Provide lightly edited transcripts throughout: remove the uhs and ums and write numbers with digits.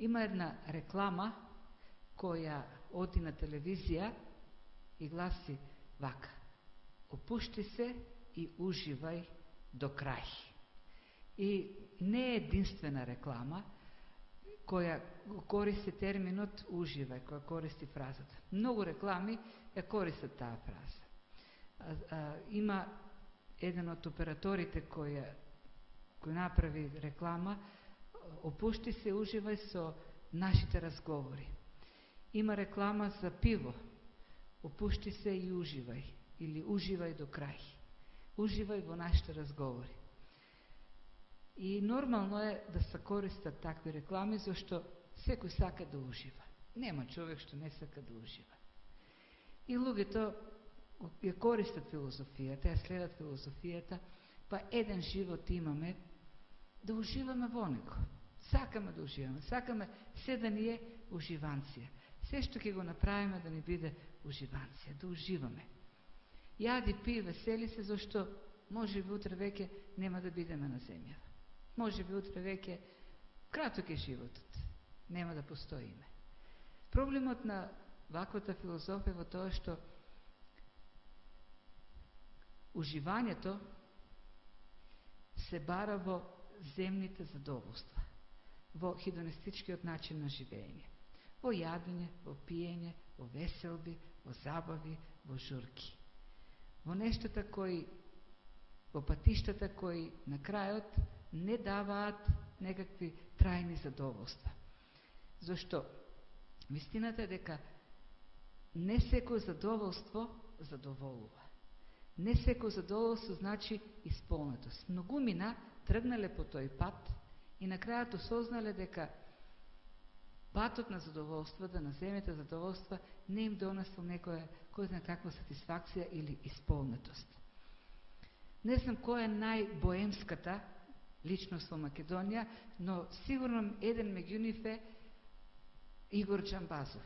Има една реклама која оди на телевизија и гласи вака: опушти се и уживај до крај. И не е единствена реклама која користи терминот уживај, која користи фразата. Многу реклами ја користат таа фраза. Има еден од операторите кој направи реклама: опушти се, уживај со нашите разговори. Има реклама за пиво: опушти се и уживај, или уживај до крај. Уживај во нашите разговори. И нормално е да се користат такви реклами, зашто секој сака да ужива. Нема човек што не сака да ужива. И луѓето ја користат филозофијата, ја следат филозофијата, па еден живот имаме, да уживаме во него. Сакаме да уживаме, сакаме се да ни е уживанција. Се што ќе го направиме да ни биде уживанција, да уживаме. Јади, пи, весели се, зашто може би утре веќе нема да бидеме на земјава. Може би утре веќе краток е животот, нема да постоиме. Проблемот на ваквата филозофија во тоа што уживањето се бара во земните задоволства, во хедонистичкиот начин на живење, во јадење, во пиење, во веселби, во забави, во журки, во нештата кои, во патиштата кои на крајот не даваат некакви трајни задоволства. Зашто вистината е дека не секој задоволство задоволува. Не секој задоволство значи исполнетост. Многумина тргнале по тој пат и на крајот осознале дека патот на задоволство, да на земјата задоволства, не им донесол некоја, кој знае каква сатисфакција или исполнетост. Не знам која е најбоемската личност во Македонија, но сигурно еден меѓу нив е Игор Џамбазов.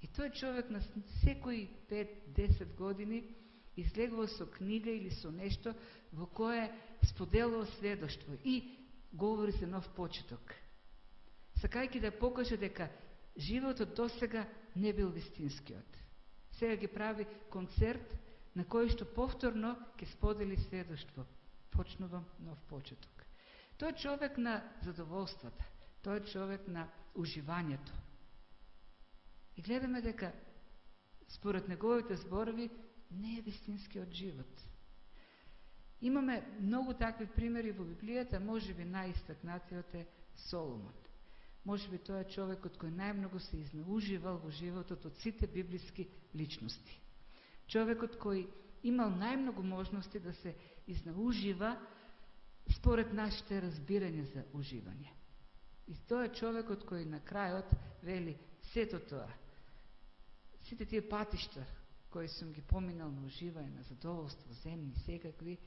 И тој човек на секои 5-10 години излегува со книга или со нешто во кое споделува сведоштво и говори за нов почеток, сакајќи да покаже дека животот досега не бил вистинскиот. Сега ги прави концерт на кој што повторно ќе сподели сведоштво: почнувам нов почеток. Тој е човек на задоволствата, тој е човек на уживањето. И гледаме дека според неговите зборови не е вистинскиот живот. Имаме многу такви примери во Библијата, можеби најистакнатиот е Соломон. Можеби тоа е човекот кој најмногу се изнауживал во животот од сите библиски личности. Човекот кој имал најмногу можности да се изнаужива според нашите разбирање за уживање. И тоа е човекот кој на крајот вели: сето тоа, сите тие патишта кои сум ги поминал на уживање, на задоволство, земни, секакви,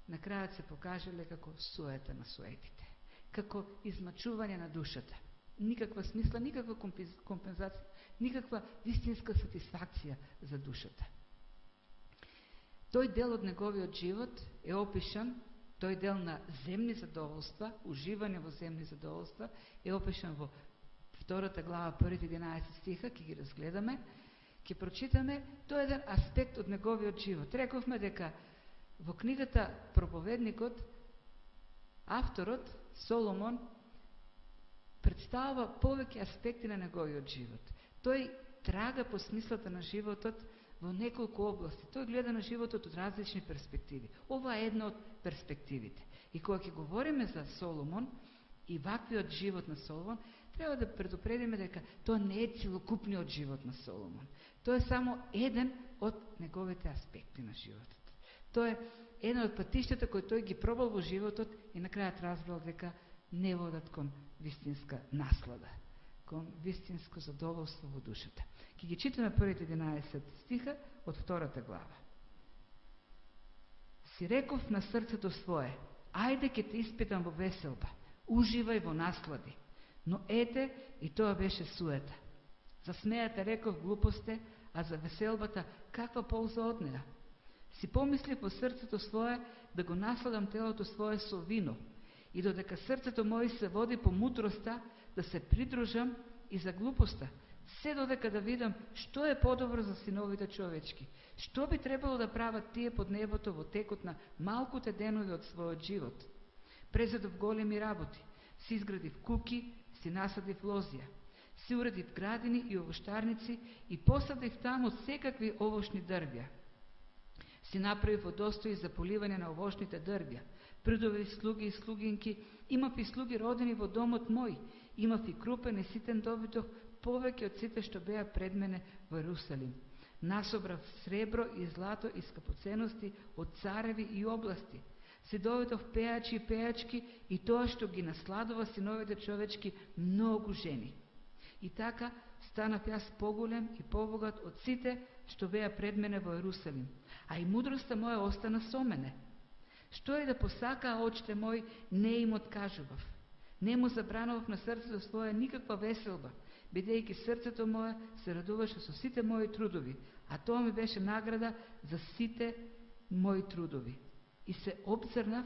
на крајот се покажале како суета на суетите, како измачување на душата. Никаква смисла, никаква компензација, никаква вистинска сатисфакција за душата. Тој дел од неговиот живот е опишан, тој дел на земни задоволства, уживање во земни задоволства, е опишан во 2 глава, 1-11 стиха, ќе ги разгледаме, ќе прочитаме. Тој е еден аспект од неговиот живот. Рековме дека во книгата Проповедникот, авторот Соломон представува повеќе аспекти на неговиот живот. Тој трага по смислата на животот во неколку области. Тој гледа на животот од различни перспективи. Ова е една од перспективите. И кога ќе говориме за Соломон и ваквиот живот на Соломон, треба да предупредиме дека тоа не е целокупниот живот на Соломон. Тоа е само еден од неговите аспекти на животот. Тоа е едно од патиштата кои тој ги пробал во животот и на крајот разбрал дека не водат кон вистинска наслада, кон вистинско задоволство во душата. Ке ги читаме првите 11 стиха од 2 глава. Си реков на срцето свое: ајде ке те испитам во веселба, уживај во наслади. Но ете, и тоа беше суета. За смејата реков: глупосте, а за веселбата каква полза од неа? Си помислив во срцето свое да го насладам телото свое со вино И додека срцето мој се води по мудроста, да се придружам и за глупоста, се додека да видам што е подобро за синовите човечки, што би требало да прават тие под небото во текот на малкуте денови од својот живот. Презедов големи работи, си изградив куки, си насадив лозија, си уредив градини и овоштарници и посадив таму секакви овошни дрвја. Си направив водостои за поливање на овошните дрвја, придобив слуги и слугинки, имав и слуги родени во домот мој, имав и крупен и ситен добиток, повеќе од сите што беа пред мене во Ерусалим. Насобрав сребро и злато и скапоценности од цареви и области. Си доведов пејачи и пејачки и тоа што ги насладува синовите човечки многу жени. И така станав јас поголем и побогат од сите што беа пред мене во Ерусалим, а и мудроста моја остана со мене. Што е да посакаа очите мој, не им откажував. Не му забранував на срцето своje никаква веселба, бидејќи срцето мое се радуваше со сите мои трудови, а тоа ми беше награда за сите мои трудови. И се обзрнав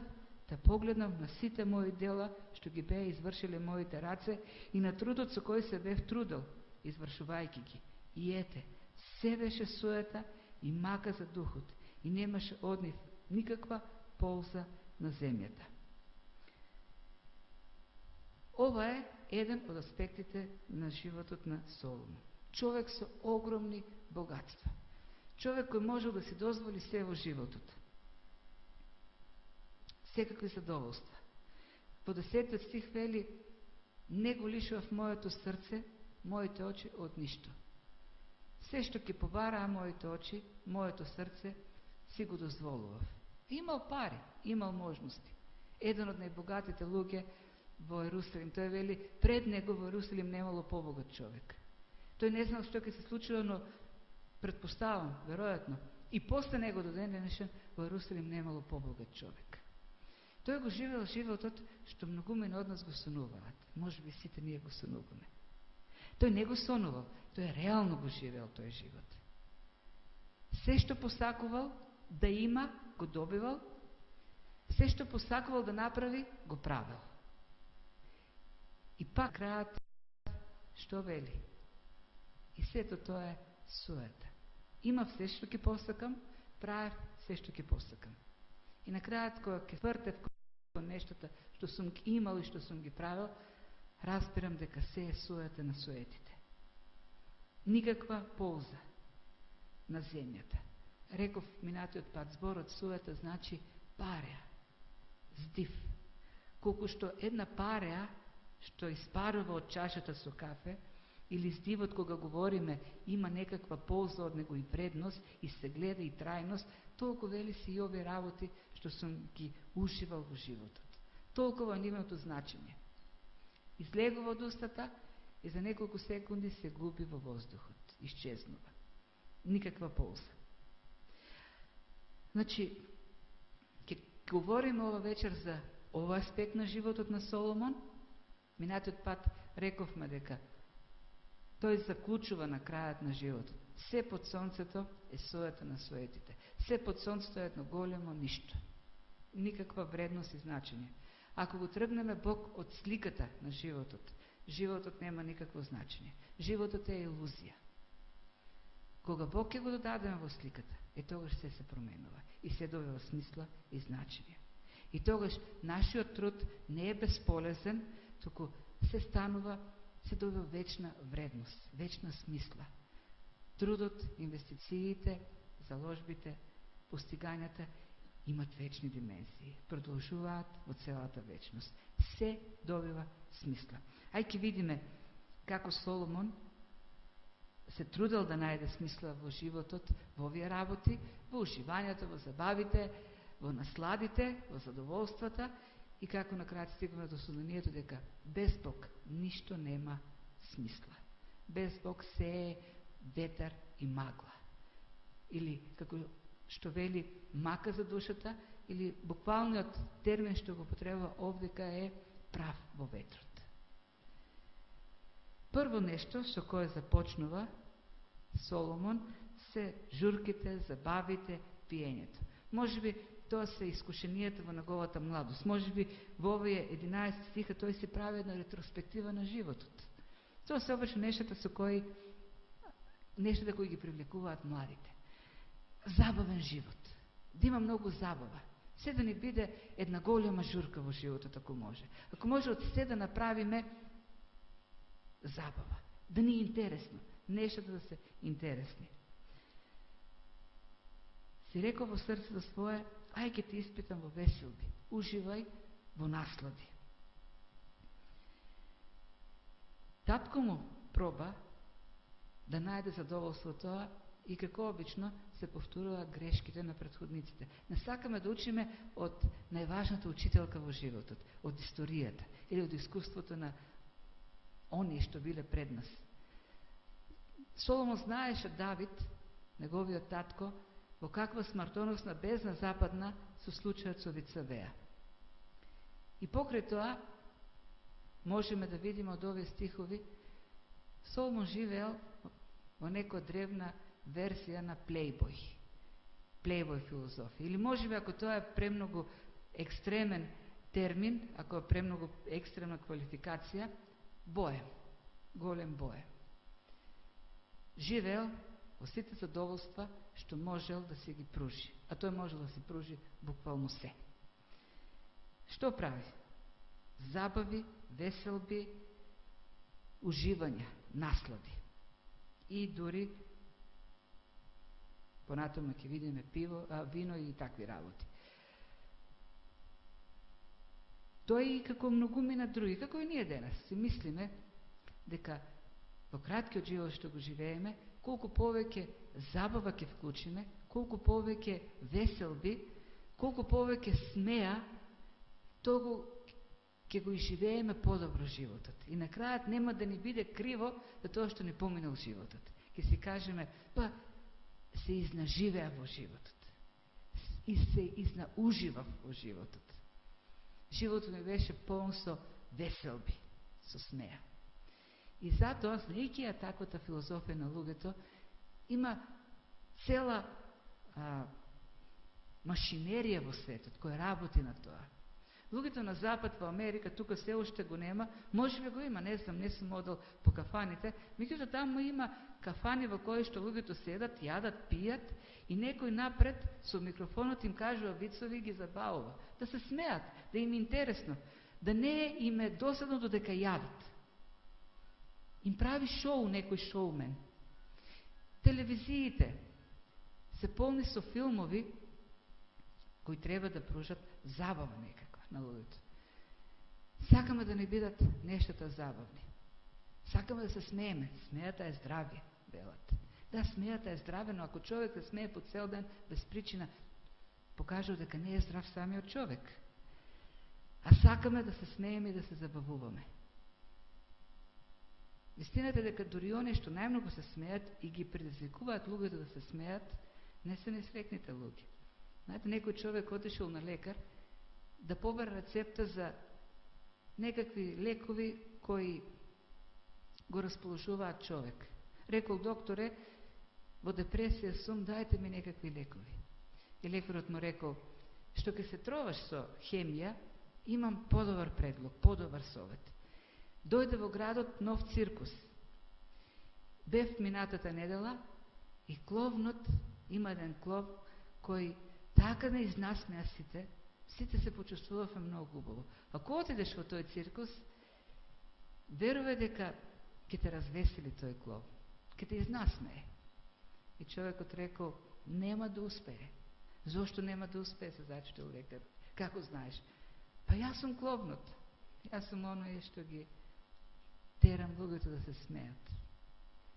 да погледнав на сите мои дела, што ги беа извршиле моите раце, и на трудот со кој се бев трудел, извршувајќи ги. И ете, се беше суета и мака за духот, и немаше од нив никаква полза на земјата. Ова е еден од аспектите на животот на Соломон. Човек со огромни богатства. Човек кој можел да си дозволи се во животот. Секакви задоволства. Во 10 стих вели: не го лишував моето срце, моите очи од ништо. Се што ќе побараа моите очи, моето срце, си го дозволував. Имал пари, имал можности. Еден од најбогатите луѓе во Ерусалим, тој вели, пред него во Ерусалим немало побогат човек. Тој не знал што ќе се случило, но предпоставам, веројатно, и после него до ден денешен во Ерусалим немало побогат човек. Тој го живеел животот што многумина од нас го сонуваат. Може би сите ние го сонуваме. Тој не го сонувал, тој реално го живеел тој живот. Се што посакувал да има, го добивал. Се што посакувал да направи, го правил. И пак крајот што вели? И сето тоа е суета. Имав се што ќе посакам, правев се што ќе посакам. И на крајот кога ќе вртев кон нештата што сум ги имал и што сум ги правил, разбирам дека се е суета на суетите. Никаква полза на земјата. Реков минатиот пат, зборот суета значи пареа, здив. Колку што една пареа што испарува од чашата со кафе, или здивот кога говориме има некаква полза од него и вредност, и се гледа и трајност, толку вели си и овие работи што сум ги уживал во животот. Толкова нивното значење. Излегува од устата и за неколку секунди се губи во воздухот, исчезнува. Никаква полза. Значи, ќе говориме ова вечер за овој аспект на животот на Соломон. Минатиот пат рековме дека тој заклучува на крајот на животот. Се под сонцето е суета на суетите. Се под сонцето е едно големо ништо. Никаква вредност и значење. Ако го тргнеме Бог од сликата на животот, животот нема никакво значење. Животот е илузија. Кога Бог ќе го додадеме во сликата, тогаш се променува и се добива смисла и значење. И тогаш нашиот труд не е безполезен, туку се станува, се добива вечна вредност, вечна смисла. Трудот, инвестициите, заложбите, постигањата имат вечни димензии, продолжуваат во целата вечност. Се добива смисла. Ај ќе видиме како Соломон се трудел да најде смисла во животот, во овие работи, во уживањето, во забавите, во насладите, во задоволствата, и како на крај стигаме до сознанието дека без Бог ништо нема смисла. Без Бог се е ветер и магла. Или како што вели мака за душата, или буквалниот термин што го потребува овдека е прав во ветрот. Прво нешто со кое започнува Соломон се журките, забавите, пиењето. Може би тоа се искушенијата во неговата младост. Може би во овие 11 стиха тој се прави една ретроспектива на животот. Тоа се обично нештата кои ги привлекуваат младите. Забавен живот. Да има многу забава. Се да ни биде една голема журка во животот, ако може. Ако може од се да направиме забава. Да ни е интересно. Нештата да се интересни. Си рекол во срцето свое, ај ке ти испитам во веселби. Уживај во наслади. Татко му проба да најде задоволство тоа и како обично се повторува грешките на претходниците. Не сакаме да учиме од најважната учителка во животот, од историјата или од искуството на оние што биле пред нас. Соломон знаеше Давид, неговиот татко, во каква смртоносна бездна западна со случајот со Вицавеа. И покрај тоа, можеме да видиме од овие стихови, Соломон живеел во некоја древна версија на плейбој филозофија. Или можеби, ако тоа е премногу екстремен термин, ако е премногу екстремна квалификација, боем, голем боем. Живеел во сите задоволства што можел да се ги пружи. А тој можел да се пружи буквално се. Што прави? Забави, веселби, уживања, наслади. И дури понатаму ќе видиме вино и такви работи. Тој и како многумина други, како и ние денес, си мислиме дека во краткиот живот што го живееме, колку повеќе забава ќе вклучиме, колку повеќе веселби, колку повеќе смеа, толку ќе го изживееме подобро животот. И на крајот нема да ни биде криво за тоа што ни поминал животот. Ќе си кажеме, па се изнаживеа во животот. И се изнауживав во животот. Животот ми беше полн со веселби, со смеа. И затоа, знаејќи ја таквата филозофија на луѓето, има цела машинерија во светот која работи на тоа. Луѓето на Запад, во Америка, тука се уште го нема, може би го има, не знам, не сум одел по кафаните, меѓутоа таму има кафани во кои што луѓето седат, јадат, пијат и некој напред со микрофонот им кажува вицови и ги забавува. Да се смеат, да им е интересно, да не им е досадно додека јадат. Им прави шоу некој шоумен. Телевизиите се полни со филмови кои треба да пружат забава некаква на луѓето. Сакаме да не бидат нештата забавни. Сакаме да се смееме. Смејата е здравје, велат. Да, смејата е здраве, но ако човек се смее по цел ден без причина, покажува дека не е здрав самиот човек. А сакаме да се смееме и да се забавуваме. Вистината е дека дури оние што најмногу се смеат и ги предизвикуваат луѓето да се смеат, не се несрекните луѓе. Знаете, некој човек отишел на лекар да побара рецепта за некакви лекови кои го расположуваат човек. Рекол, докторе, во депресија сум, дајте ми некакви лекови. И лекарот му рекол, што ќе се троваш со хемија, имам подобар предлог, подобар совет. Дојде во градот нов циркус. Бев минатата недела и кловнот, има еден клов кој така не изнасмеа сите се почувствувавме многу убаво. Ако отидеш во тој циркус, верувај дека ќе те развесели тој клов, ќе те изнасмее. И човекот рекол, нема да успее. Зошто нема да успее, се зачитал лекар. Како знаеш? Па јас сум кловнот. Јас сум оној што ги терам луѓето да се смеат.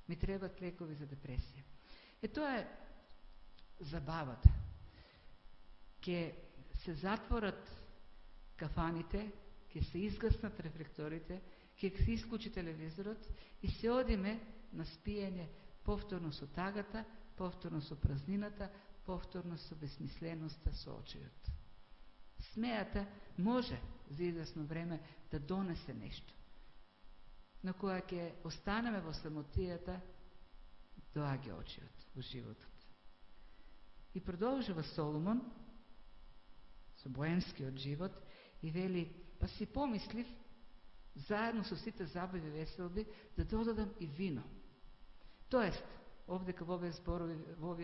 Ми требат лекови за депресија. Тоа е забавата. Ке се затворат кафаните, ке се изгаснат рефлекторите, ке се исклучи телевизорот и се одиме на спиење повторно со тагата, повторно со празнината, повторно со безсмисленоста, со очиот. Смејата може за известно време да донесе нешто, на која ќе останеме во самотијата, доаѓа очиот во животот. И продолжува Соломон, со боемскиот живот, и вели, па си помислив, заедно со сите забави и веселби, да додадам и вино. Тоест, овдека во овие зборови, во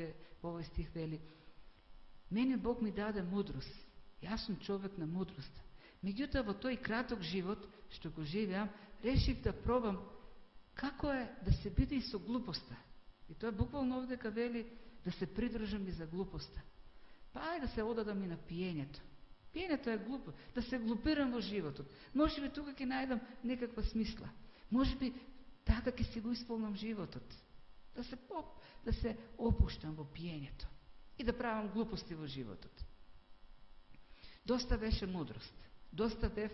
овој стих вели, мене Бог ми даде мудрост, јас сум човек на мудрост. Меѓутоа, во тој краток живот, што го живеам, решив да пробам како е да се биде и со глупоста. И тоа буквално овдека вели да се придржам и за глупоста. Па ајде да се одадам и на пиењето. Пиењето е глупо, да се глупирам во животот. Може би тука ќе најдам некаква смисла. Може би така ќе си го исполнам животот. Да се опуштам во пиењето и да правам глупости во животот. Доста беше мудрост. Доста бев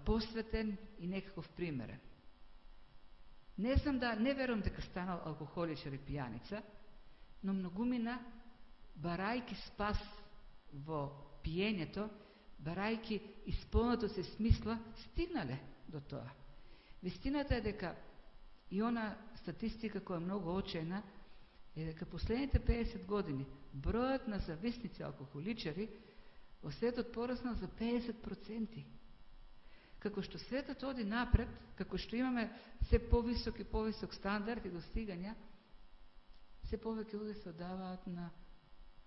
посветен и некаков примерен. Не верувам дека станал алкохоличар и пијаница, но многумина, барајки спас во пиењето, барајки исполнато се смисла, стигнале до тоа. Вистината е дека и она статистика која е многу очајна е дека последните 50 години бројот на зависници алкохоличари во светот пораснал за 50%. Како што светот оди напред, како што имаме се повисок и повисок стандард и достигања, се повеќе луѓе се оддаваат на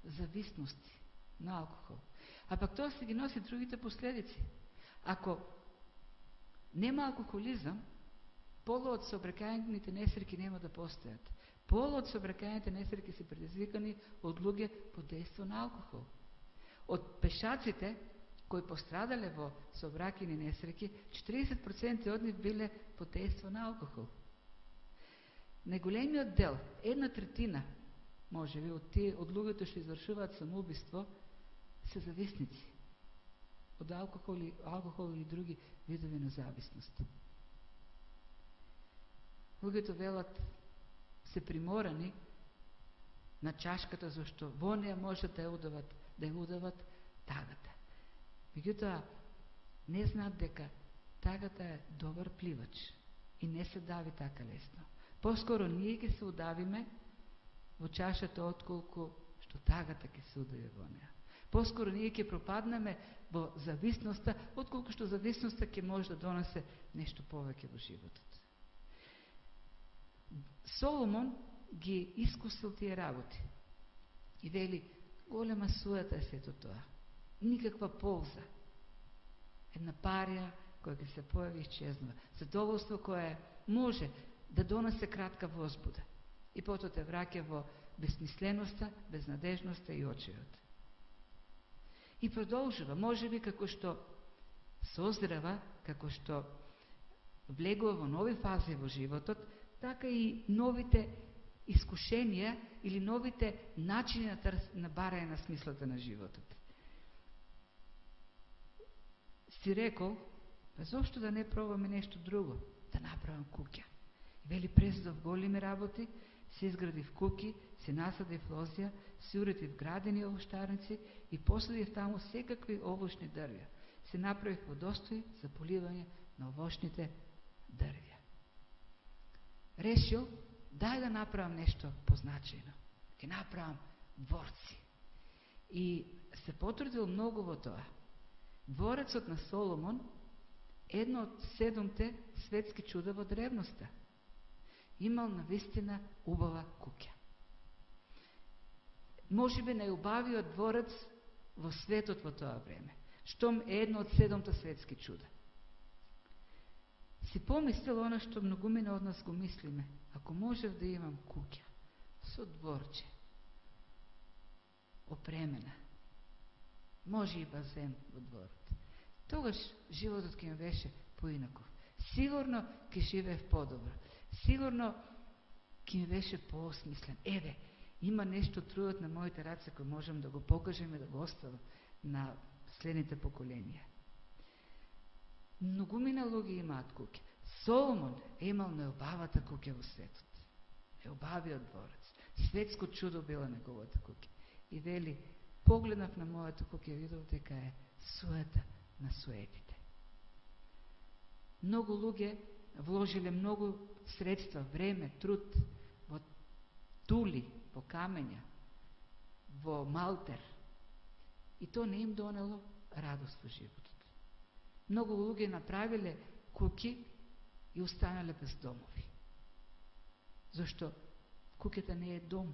зависности, на алкохол. А пак тоа се ги носи другите последици. Ако нема алкохолизам, полот сообраќајните несреќи нема да постојат. Полот сообраќајните несреќи се предизвикани од луѓе под дејство на алкохол. Од пешаците кои пострадале во сообраќајни несреќи, 40% од нив биле под дејство на алкохол. Најголемиот дел, 1/3, може би, од луѓето што извршуваат самоубиство, се зависници од алкохол или други видови на зависност. Луѓето велат се приморани на чашката, зашто во неја можат да ја удават тагата. Меѓутоа, не знаат дека тагата е добар пливач и не се дави така лесно. Поскоро ние ќе се удавиме во чашата отколку што тагата ќе се удави во неја. Поскоро ние ќе пропаднеме во зависноста, отколку што зависноста ќе може да донесе нешто повеќе во животот. Соломон ги искусил тие работи и вели, голема суета е сето тоа. Никаква полза. Една парија која ќе се појави и исчезнува. Задоволство кое може да донесе кратка возбуда и потоа те враќа во безсмисленоста, безнадежноста и очајот. И продолжува, можеби како што созрева, како што влегува во нови фази во животот, така и новите искушенија или новите начини на барање на смислата на животот. Си рекол, па зошто да не пробаме нешто друго, да направам куќа. И вели, презедов големи работи, се изградив куќи, се насадив лозја, се уредив градени овоштарници и посадив таму секакви овошни дрвја. Се направив водостои за поливање на овошните дрвја. Решил, дај да направам нешто позначајно. Ќе направам дворци. И се потрудил многу во тоа. Дворецот на Соломон, едно од 7 светски чуда во древноста. Имал навистина убава куќа. Можеби најубавиот дворец во светот во тоа време, штом е едно од 7 светски чуда. Си помислил она што многумина од нас го мислиме, ако можев да имам куќа со дворче, опремена, може и базен во дворот, тогаш животот ќе ми беше поинаков. Сигурно ќе живеев подобро. Сигурно ќе ми беше поосмислен. Еве, има нешто трудот на моите раце кој можам да го покажем и да го оставам на следните поколенија. Многумина луѓе имаат куќе. Соломон е имал најубавата куќа во светот. Најубавиот дворец. Светско чудо била неговата куќа. И вели, погледнав на мојата куќа и видов дека е суета на суетите. Многу луѓе вложиле многу средства, време, труд во тули, во камења, во малтер. И то не им донело радост во животот. Многу луѓе направиле куќи и останале без домови. Зашто куќата не е дом.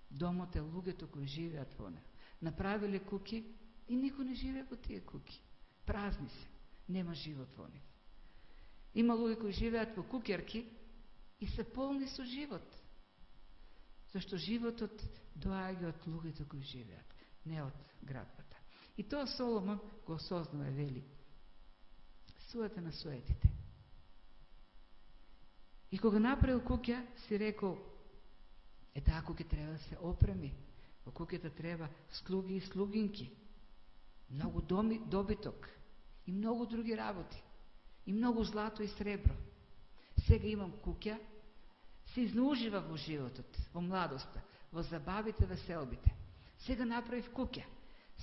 Домот е луѓето кои живеат во неа. Направиле куќи и никој не живее во тие куќи. Празни се. Нема живот во нив. Има луѓе кои живеат во куќарки и се полни со живот. Зашто животот доаѓа од луѓето кои живеат, не од градбата. И тоа Соломон го осознава, вели: суета на суетите. И кога направил куќа, си рекол: таа куќа треба да се опреми. Во куќата треба слуги и слугинки, многу добиток и многу други работи, и многу злато и сребро. Сега имам куќа, се изнужива во животот, во младоста, во забавите, веселбите. Сега направив куќа.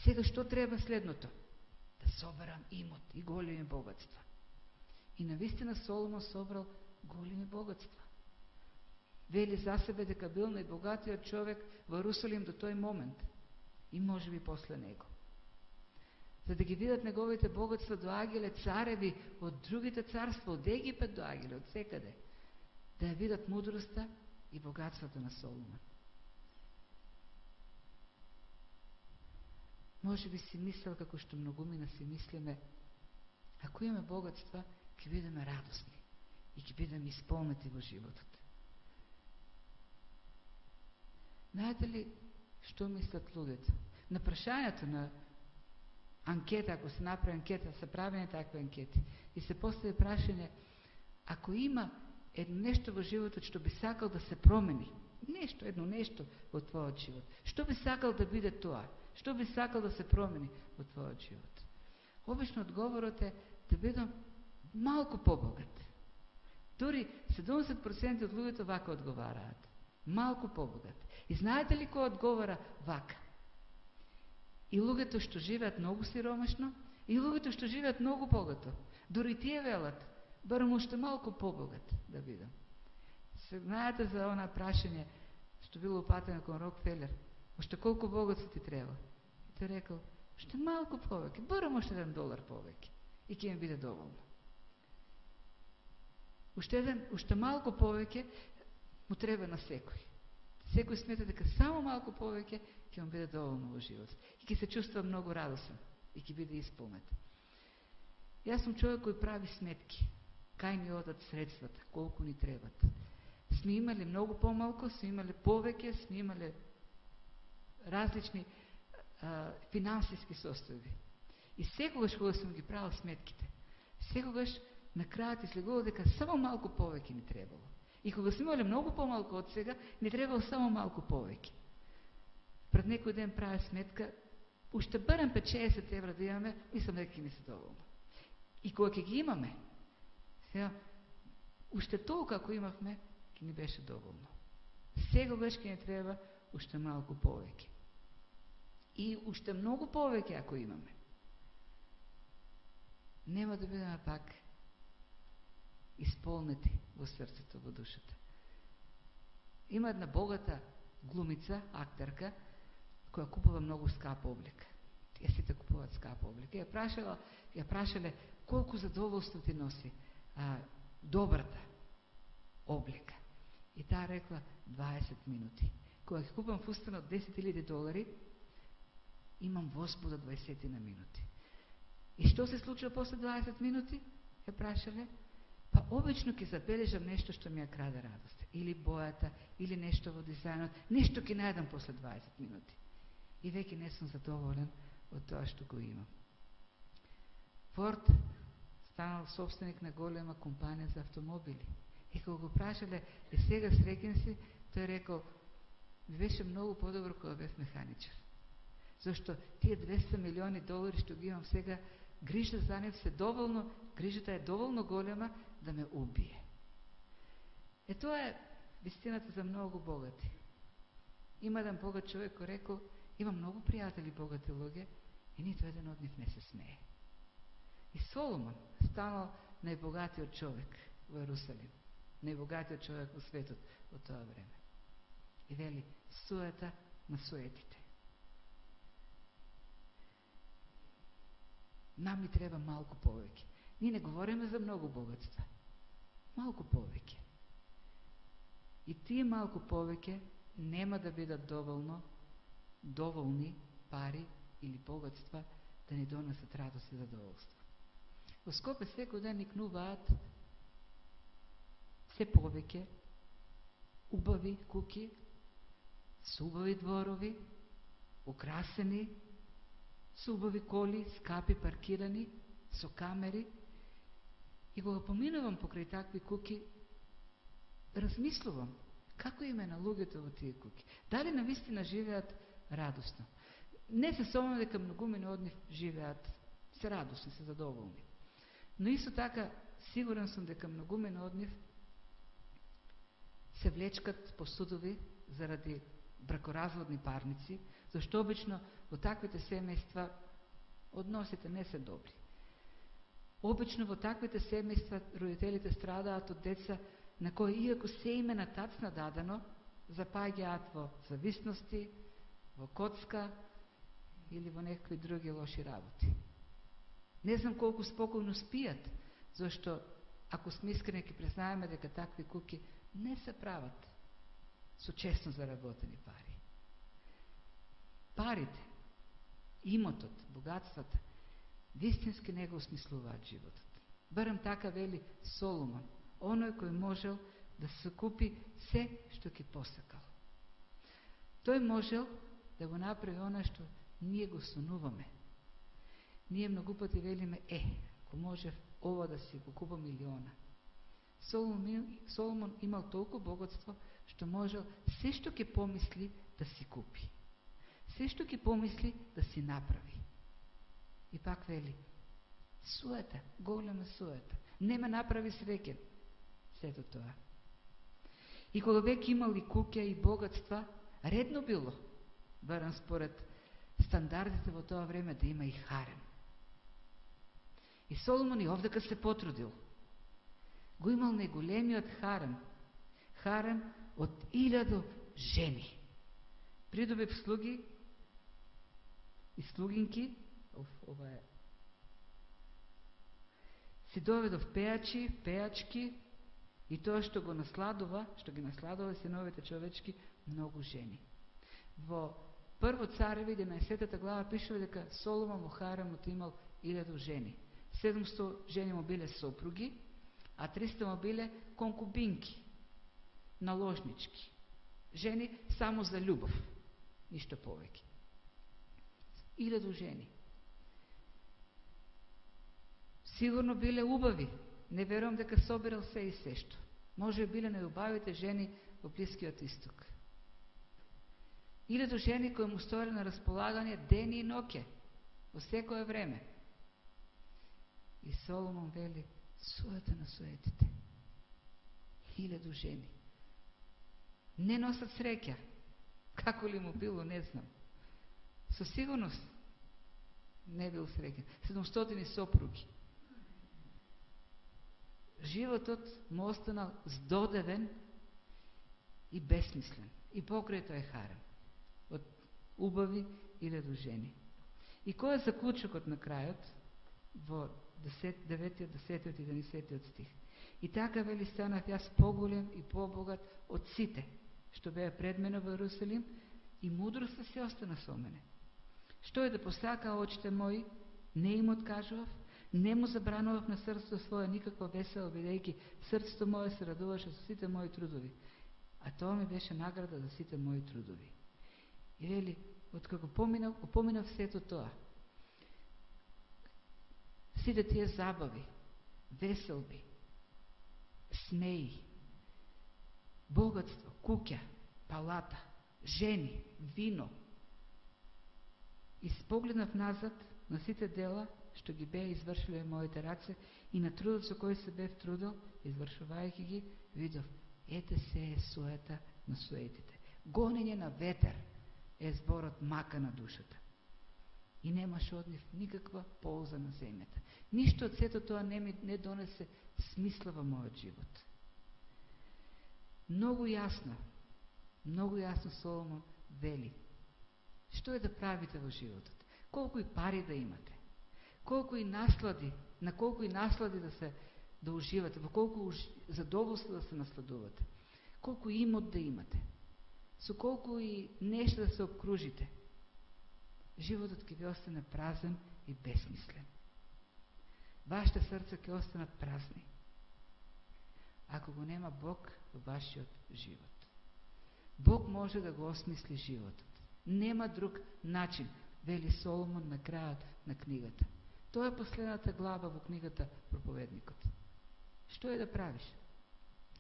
Сега што треба следното? Да соберам имот и големи богатства. И навистина Соломон собрал големи богатства. Вели за себе дека бил најбогатиот човек во Ерусалим до тој момент и можеби после него. За да ги видат неговите богатства, доаѓале цареви од другите царства, од Египет доаѓале, од секаде, да ја видат мудроста и богатството на Соломон. Може би си мислел, како што многумина си мислиме, ако имаме богатства, ќе бидеме радосни и ќе бидеме исполнети во животот. Знаете ли што мислат луѓето? На прашањето на анкета, ако се направи анкета, се правени такви анкети, и се постави прашање: ако има едно нешто во животот што би сакал да се промени, едно нешто во твојот живот, што би сакал да биде тоа? Што би сакал да се промени во твојот живот? Обично одговорот е да бидам малку побогат. Дури 70% од луѓето вака одговараат. Малку побогат. И знаете ли кој одговара вака? И луѓето што живеат многу сиромашно, и луѓето што живеат многу богато. Дури тие велат: барам уште малку побогат да бидам. Се знаете за она прашање што било упатено кон Рокфелер: уште колку богатство ти треба? И тој рекол: уште малку повеќе, барам уште $1 повеќе и ќе ми биде доволно. Уште малку повеќе му треба на секој. Секој смета дека само малку повеќе ќе му биде доволно во живот и ќе се чувствува многу радосен и ќе биде исполнет. Јас сум човек кој прави сметки. Кај ни одат средствата, колку ни требат. Сме имали многу помалку, сме имали повеќе, сме имали различни финансиски состојби. И секогаш кога сум ги правил сметките, секогаш на крајот излегува дека само малку повеќе ни требало. И кога сме имали многу помалку од сега, ни требало само малку повеќе. Пред некој ден правя сметка, уште барем 50 евра да имаме, мислам дека ќе ни се доволно. И кога ќе ги имаме, сега, уште толку ако имавме, ќе ни беше доволно. Сегогаш ќе ни треба уште малку повеќе. И уште многу повеќе ако имаме. Нема да бидеме пак исполнети во срцето, во душата. Има една богата глумица, актерка, која купува многу скапа облека. Тие сите купуваат скапа облека. Ја прашале колку задоволство ти носи добрата облека. И таа рекла 20 минути. Кога ќе купам фустан од $10,000, имам возбуда 20 на минути. И што се случува после 20 минути? Ја прашале. Па обично ќе забележам нешто што ми ја краде радост. Или бојата, или нешто во дизајнот, нешто ќе најдам после 20 минути. И веќе не сум задоволен од тоа што го имам. Форд станал собственик на голема компанија за автомобили. И кога го прашале: сега среќен си? Тој рекол: ми беше многу подобро кога бев механичар. Зашто тие $200 милиони што ги имам сега, грижа за нив грижата е доволно голема да ме убие. Тоа е вистината за многу богати. Има еден богат човек кој рекол: има многу пријатели богати луѓе и ниту еден од нив не се смее. И Соломон станал најбогатиот човек во Ерусалим, најбогатиот човек во светот во тоа време. И вели: суета на суетите. Нам ни треба малку повеќе. Ние не говориме за многу богатства. Малку повеќе. И тие малку повеќе нема да бидат доволни пари или богатства да ни донесат радост и задоволство. Во Скопје секој ден никнуваат се повеќе убави куќи, со убави дворови, украсени, со убави коли, скапи паркирани, со камери. И кога поминувам покрај такви куќи, размислувам како им е на луѓето во тие куќи. Дали навистина живеат радосно? Не се сомневам дека многумина од нив живеат се радосни, се задоволни. Но исто така сигурен сум дека многумина од нив се влечкат по судови заради бракоразводни парници, зашто обично во таквите семејства односите не се добри. Обично во таквите семејства родителите страдаат од деца на кои, иако се име на тацна дадено, запаѓаат во зависности, во коцка или во некакви други лоши работи. Не знам колку спокојно спијат, зашто, ако сме искрени, ќе признаеме дека такви куќи не се прават со честно заработени пари. Парите, имотот, богатствата, вистински не го осмислуваат животот. Барем така вели Соломон, оној кој можел да се купи се што ќе посакал. Тој можел да го направи она што ние го сонуваме. Ние многу пати велиме, ако можев ова да си го купам милиона. Соломон имал толку богатство, што можел се што ќе помисли да си купи. Се што ќе помисли да си направи. И пак вели, суета, голема суета. Не ме направи среќен. Сето тоа. И кога веќе имал и куќа и богатства, редно било, барам според стандардите во тоа време, да има и харем. И Соломон и овдека се потрудил. Го имал најголемиот харем. Харем од 1000 жени. Придобив слуги и слугинки. Ова е. Си доведов пеачи, пеачки и тоа што ги насладува синовите човечки, многу жени. Во Прво цареви 11 глава пишува дека Соломон во харемот имал 1000 жени. 700 жени му биле сопруги, а 300 му биле конкубинки, наложнички. Жени само за љубов, ништо повеќе. 1000 жени. Сигурно биле убави, не верувам дека собирал се и сешто. Може биле најубавите жени во Блискиот Исток. 1000 жени кои му стоеле на располагање дени и ноќе, во секое време. И Соломон вели, суета на суетите. 1000 жени. Не носат среќа. Како ли му било, не знам. Со сигурност не бил среќен. 700 сопруги. Животот му останал здодевен и безсмислен. И покрај тој харем. Од убави 1000 жени. И кој е заклучокот на крајот? Во 9, 10 и 11 стих. И така вели, станав јас поголем и побогат од сите, што беа пред мене во Иерусалим, и мудроста се остана со мене. Што е да посакаа очите мои, не им откажував, не му забранував на срцето свое никакво весело, бидејќи срцето мое се радуваше со сите мои трудови. А тоа ми беше награда за сите мои трудови. И вели, откако поминав сето тоа, сите тие забави, веселби, смеи, богатство, куќа, палата, жени, вино, и спогледнав назад на сите дела што ги беа извршиле моите раце и на трудот со кој се бев трудел, извршувајќи ги, видов, ете се е суета на суетите. Гонење на ветер е зборот мака на душата. И немаше од нив никаква полза на земјата. Ништо од сето тоа не донесе смисла во мојот живот. Многу јасно Соломон вели, што е да правите во животот? Колку и пари да имате? на колку и наслади да уживате, во колку задоволство да се насладувате, колку имот да имате, со колку и нешто да се обкружите. Животот ќе ви остане празен и безсмислен. Вашите срца ќе останат празни, ако го нема Бог во вашиот живот. Бог може да го осмисли животот. Нема друг начин, вели Соломон на крајот на книгата. Тоа е последната глава во книгата Проповедникот. Што е да правиш?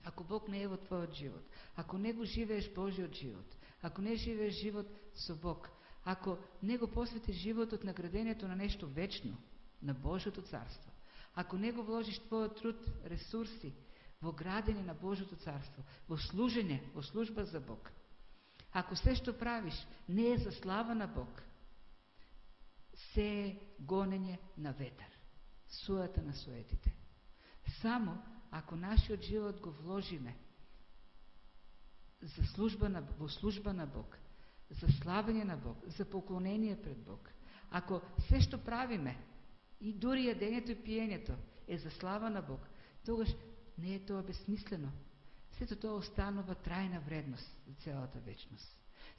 Ако Бог не е во твојот живот, ако не го живееш Божиот живот, ако не живееш живот со Бог, ако не го посветиш животот на градењето на нешто вечно, на Божиото царство, ако не го вложиш твојот труд, ресурси во градење на Божиото царство, во служење, во служба за Бог, ако се што правиш не е за слава на Бог, се е гонење на ветар, суета на суетите. Само ако нашиот живот го вложиме во служба на Бог, за славење на Бог, за поклонение пред Бог, ако се што правиме, и дури јадењето и пиењето е за слава на Бог, тогаш не е тоа безсмислено. Сето тоа останува трајна вредност за целата вечност.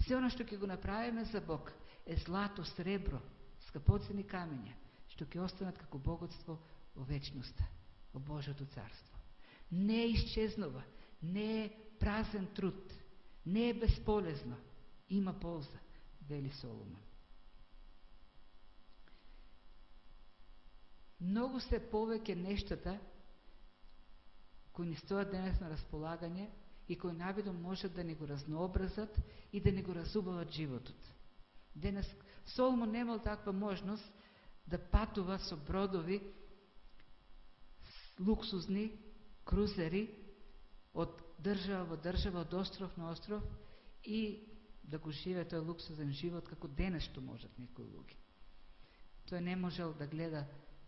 Се оно што ќе го направиме за Бог е злато, сребро, скапоцени камења, што ќе останат како богатство во вечноста, во Божиото царство. Не е исчезнува, не е празен труд, не е безполезно, има полза, вели Соломон. Многу се повеќе нештата кои ни стоят денес на располагање и кои навидом можат да ни го разнообразат и да ни го разубават животот. Денес Соломон немал таква можност да патува со бродови луксузни крузери од држава во држава, од остров на остров и да го живее тој луксузен живот како денес што можат некои луѓе. Тој не можел да гледа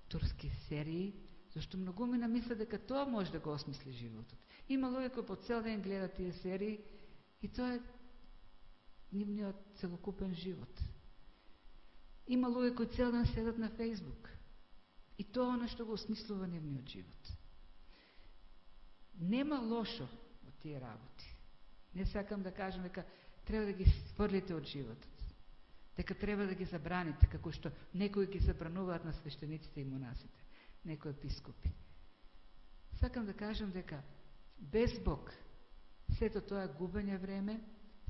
турски серии, зашто многумина мисля дека тоа може да го осмисли животот. Има луѓе кои по цел ден гледат тие серии и тоа е нивниот целокупен живот. Има луѓе кои цел ден седат на Фейсбук и тоа нешто го осмислува нивниот живот. Нема лошо од тие работи. Не сакам да кажам дека треба да ги сфрлите од животот, дека треба да ги забраните, како што некои ги забрануваат на свештениците и монасите, некои епископи. Сакам да кажам дека без Бог сето тоа е губење време,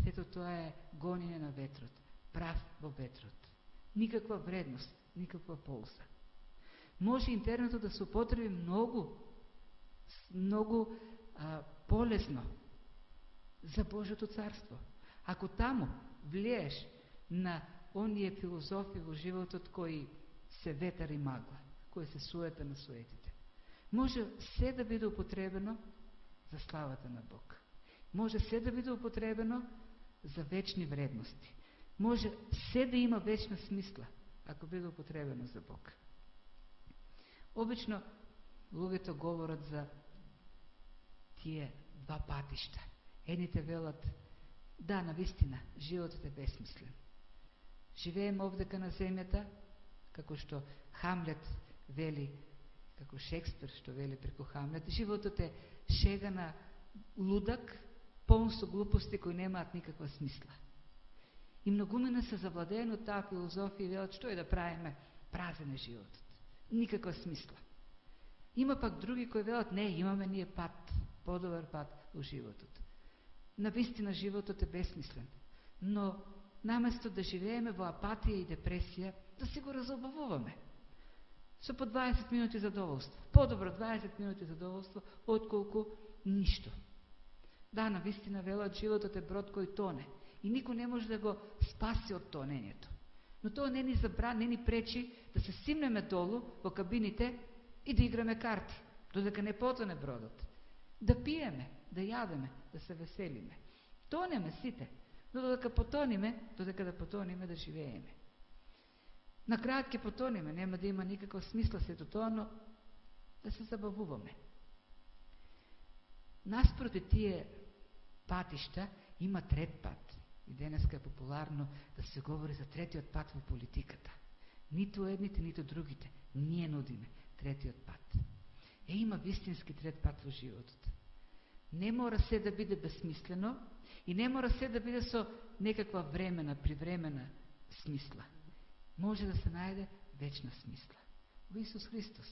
сето тоа е гонење на ветрот, прав во ветрот. Никаква вредност, никаква полза. Може интернетот да се употреби многу полезно за Божиото царство. Ако таму влиеш на оние филозофи во животот кои се ветар и магла, кои се суета на суетите, може се да биде употребено за славата на Бог. Може се да биде употребено за вечни вредности. Може се да има вечна смисла, ако биде употребено за Бог. Обично луѓето говорат за тие два патишта. Едните велат, да, навистина, животот е безсмислен. Живееме овдека на земјата, како што Хамлет вели, како Шекспир што вели преку Хамлет, животот е шега на лудак, полн со глупости кои немаат никаква смисла. И многумина се завладеени од таа филозофија и велат, што е да правиме, празен е животот. Никаква смисла. Има пак други кои велат, не, имаме ние пат, подобар пат во животот. Навистина животот е безсмислен, но наместо да живееме во апатија и депресија, да си го разобавуваме. Со по 20 минути задоволство. Подобро 20 минути задоволство, отколку ништо. Да, навистина велат, животот е брод кој тоне и никој не може да го спаси од тонењето. Но тоа не ни забрани, не ни пречи да се симнеме долу во кабините и да играме карти, додека не потоне бродот. Да пиеме, да јадеме, да се веселиме. Тонеме сите, но додека да потониме, да живееме. На крајот ќе потониме, нема да има никаква смисла сето тоа, но да се забавуваме. Наспроти тие патишта има трет пат. И денеска е популарно да се говори за третиот пат во политиката. Ниту едните, ниту другите. Ние нудиме третиот пат. Има вистински трет пат во животот. Не мора се да биде безсмислено и не мора се да биде со некаква времена, привремена смисла. Може да се најде вечна смисла. Во Исус Христос.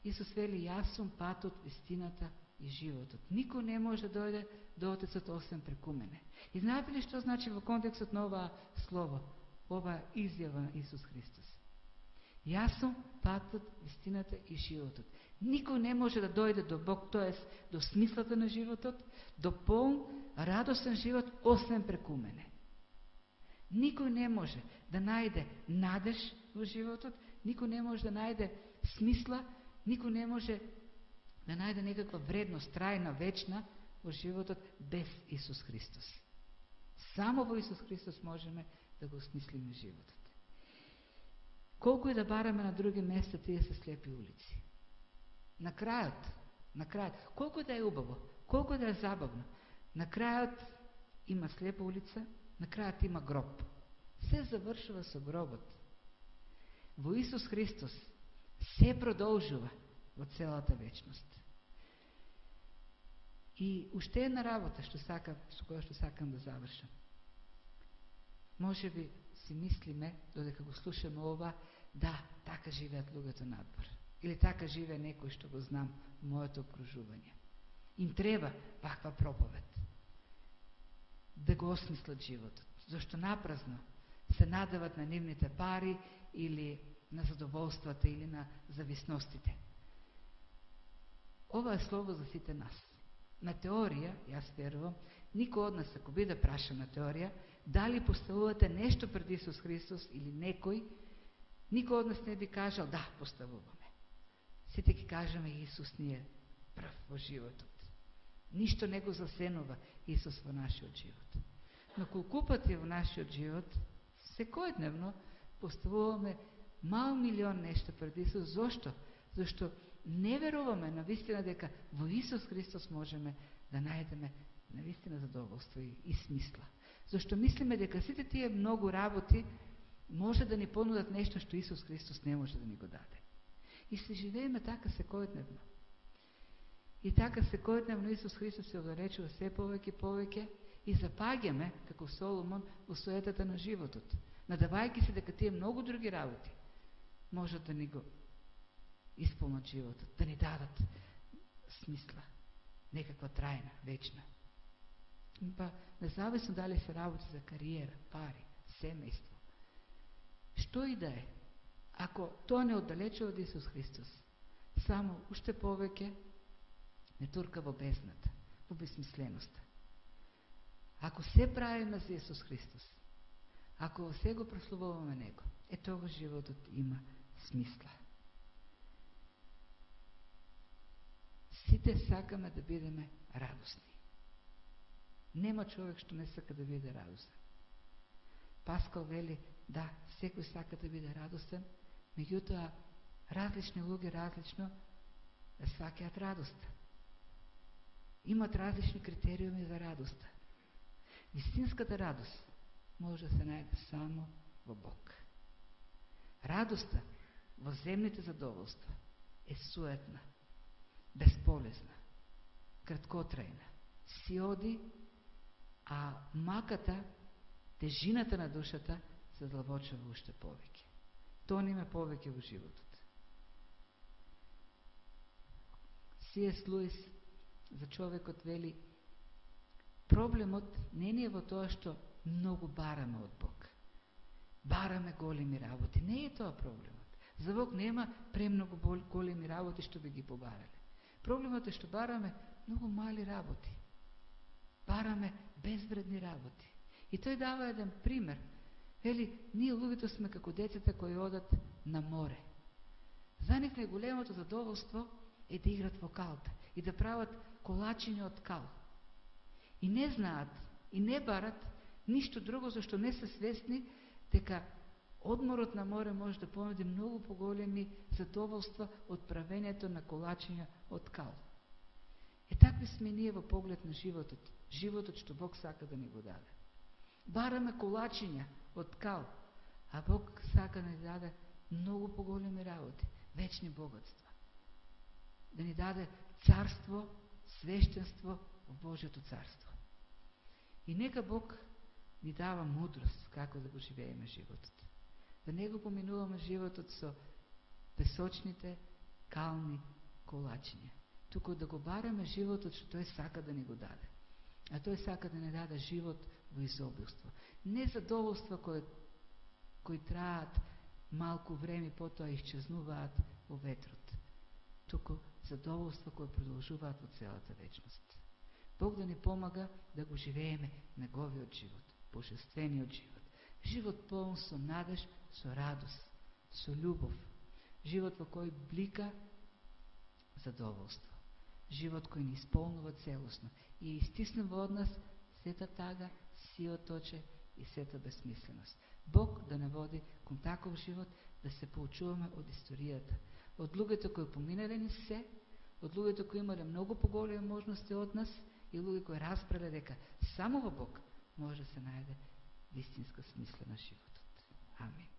Исус вели, јас сум патот, вистината и животот. Никој не може да дојде до Отецот освен преку мене. И знаете ли што значи во контекстот на ова слово, ова изјава на Исус Христос? Јас сум патот, вистината и животот. Никој не може да дојде до Бог, тоест до смислата на животот, до полн, радосен живот, освен преку мене. Никој не може да најде надеж во животот, никој не може да најде смисла, никој не може да најде некаква вредност, трајна, вечна во животот без Исус Христос. Само во Исус Христос можеме да го осмислиме животот. Колку и да бараме на други места, тие се слепи улици. На крајот, колку да е убаво, колку да е забавно, на крајот има слепа улица, на крајот има гроб. Се завршува со гробот. Во Исус Христос се продолжува во целата вечност. И уште една работа со која што сакам да завршам. Може би си мислиме, додека го слушаме ова, да, така живеат луѓето надвор. Или така живее некој што го знам во моето окружување. Им треба ваква проповед. Да го осмислат животот. Зашто напразно се надеват на нивните пари или на задоволствата или на зависностите. Ова е слово за сите нас. На теорија, јас верувам, никој од нас, ако биде прашан на теорија, дали поставувате нешто пред Исус Христос или некој, никој од нас не би кажал, да, поставуваме. Сите ќе кажеме, Исус ни е прв во животот. Ништо не го засенува Исус во нашиот живот. Но колку пати во нашиот живот, секојдневно поставуваме мал милион нешто пред Исус. Зошто? Зашто не веруваме на вистина дека во Исус Христос можеме да најдеме на вистина задоволство и смисла. Зашто мислиме дека сите тие многу работи може да ни понудат нешто што Исус Христос не може да ни го даде. И се живееме така секојдневно. И така секојдневно Исус Христос се одларечува се повеќе и повеќе и запаѓаме, како Соломон, во суетата на животот, надавајќи се дека тие многу други работи можат да ни го исполнат животот, да ни дадат смисла, некаква трајна, вечна. Па, независно дали се работи за кариера, пари, семејство, што и да е, ако тоа не оддалечува од Исус Христос, само уште повеќе не турка во бездната, во безсмисленоста. Ако се правиме за Исус Христос, ако се го прославуваме Него, тогаш животот има смисла. Сите сакаме да бидеме радосни. Нема човек што не сака да биде радосен. Паскал вели, да, секој сака да биде радостен, меѓутоа различни луѓе различно да сваќаат радоста. Имат различни критериуми за радоста. Вистинската радост може да се најде само во Бог. Радоста во земните задоволства е суетна, безполезна, краткотрајна. Си оди, а маката, тежината на душата се задлабочува уште повеќе. Тониме повеќе во животот. C.S. Луис за човекот вели, проблемот не е во тоа што многу бараме од Бог. Бараме големи работи. Не е тоа проблемот. За Бог нема премногу големи работи што би ги побарале. Проблемот е што бараме многу мали работи. Бараме безвредни работи. И тој дава еден пример. Вели, ние луѓето сме како децата кои одат на море. За нив најголемото задоволство е да играт во калта и да прават колачиња од кал. И не знаат, и не барат ништо друго, зашто не се свесни дека одморот на море може да понуди многу поголеми задоволства од правењето на колачиња од кал. Такви сме ние во поглед на животот. Животот што Бог сака да ни го даде. Бараме колачиња од кал, А Бог сака да ни даде многу поголеми работи, вечни богатства. Да ни даде царство, свештенство во Божјото царство. И нека Бог ни дава мудрост како да го живееме животот. Да не го поминуваме животот со песочните, кални колачиња. Туку да го бараме животот што тој сака да ни го даде. А тој сака да ни даде живот во изобилство. Не задоволства кои траат малку време, потоа исчезнуваат во ветрот. Туку задоволства кои продолжуваат во целата вечност. Бог да ни помага да го живееме неговиот живот, божествениот живот. Живот полн со надеж, со радост, со љубов. Живот во кој блика задоволство. Живот кој ни исполнува целосно и истиснува од нас сета тага, сиот оче и сета безсмисленост. Бог да не води кон таков живот, да се поучуваме од историјата, од луѓето кои поминале низ се, од луѓето кои имале многу поголеми можности од нас и луѓе кои разбрале дека само во Бог може да се најде вистинска смисла на животот. Амин.